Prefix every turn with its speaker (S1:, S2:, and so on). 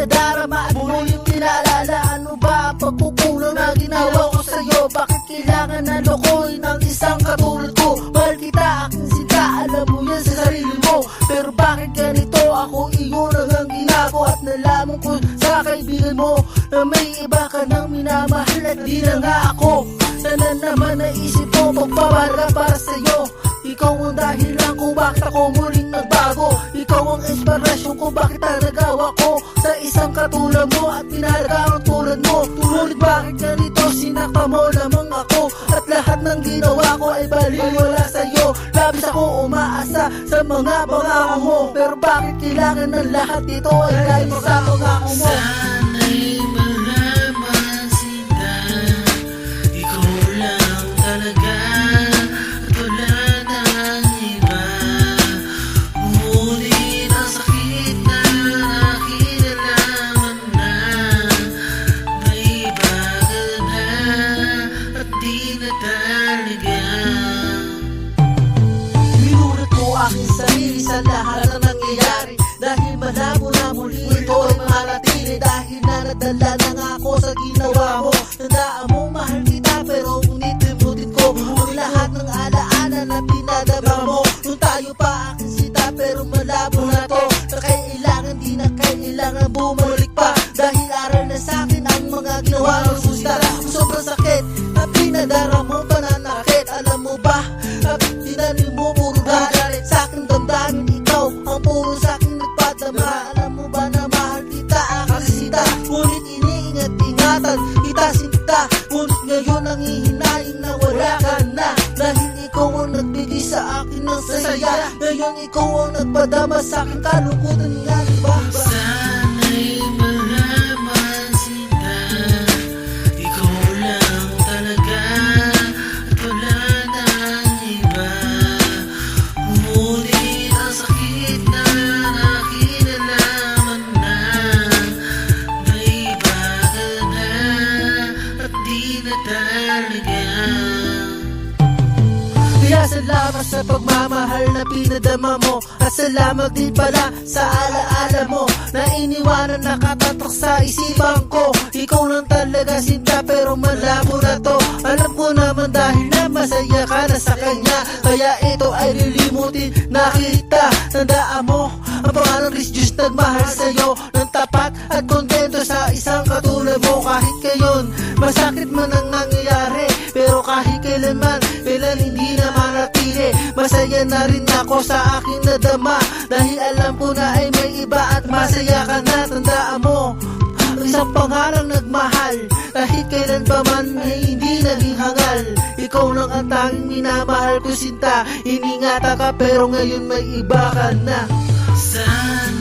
S1: nadarama at muling nilalala. Ano ba ang pagkukulang na ginawa ko sa'yo? Bakit kailangan na lokohin ang isang katulad ko? Mahal kita, aking sinta, alam mo yan sa sarili mo. Pero bakit ganito? Ako iyon ang ginago at nalaman ko sa kaibigan mo na may iba ka nang minamahal at di na nga ako. Sana naman naisip mo magpapahalaga para sa'yo. Ikaw ang dahilan kung bakit ako muling nagbago. Ikaw ang inspirasyon kung bakit nagawa ko sa isang katulad mo at pinahalaga ang tulad mo. Ngunit bakit ganito? Sinakta mo lamang ako at lahat ng ginawa ko ay baliwala sa'yo. Labis ako umaasa sa mga pangako mo, pero bakit kailangan ng lahat ito ay dahil sa pangako mo?
S2: Sana'y malaman sinta, ikaw lang talaga at wala nang iba. Ngunit ang sakit na aking nalaman na may iba ka na at di na talaga.
S1: Minunod ko aking sarili sa lahat ng nangyayari, dahil malabo na muli ito ay manatili. Dahil na nadala na nga ako sa ginawa mo. Tandaan mo mahal kita, pero ngunit limutin ko ang lahat ng alaala na pinadama mo. Nung tayo pa aking sita, pero malabo na to, na kailangan di na kailangan bumalik pa. Dahil aral na sa'kin ang mga ginawa ng gusta. Sobrang sakit na pinadara mo pananakit. Alam mo ba, at tinanim mo puro galit sa aking damdamin. Ikaw ang puro sa'king nagpadama. Alam mo ba na mahal kita, aking sita, ngunit iniingat-ingatan kita sinta. Ngunit ngayon ang hihinaing na wala ka na, dahil ikaw ang nagbigay sa akin ng saya. Ngayon ikaw ang nagpadama sa aking kalungkutan nga, diba?
S2: Sana'y malaman sinta, ikaw lang talaga at wala nang iba. Ngunit ang sakit na aking nalaman na may iba ka na at di na talaga.
S1: Kaya salamat sa pagmamahal na pinadama mo, at salamat din pala sa alaala mo na iniwanan nakatatak sa isipan ko. Ikaw lang talaga sinta, pero malabo na to. Alam ko naman dahil na masaya ka na sa kanya, kaya ito ay lilimutin na kita. Tandaan mo ang pangalan Chris Diyos nagmahal sa'yo ng tapat at kontento sa isang katulad mo. Kahit ngayon masakit man ang nangyayari, pero kahit kailanman hindi na manatili. Masaya na rin ako sa aking nadama, dahil alam ko na ay may iba at masaya ka na. Tandaan mo ang isang pangalang nagmahal, kahit kailan pa man ay hindi naging hangal. Ikaw lang ang tanging minamahal ko sinta. Iningatan ka pero ngayon may iba ka na.
S2: Sana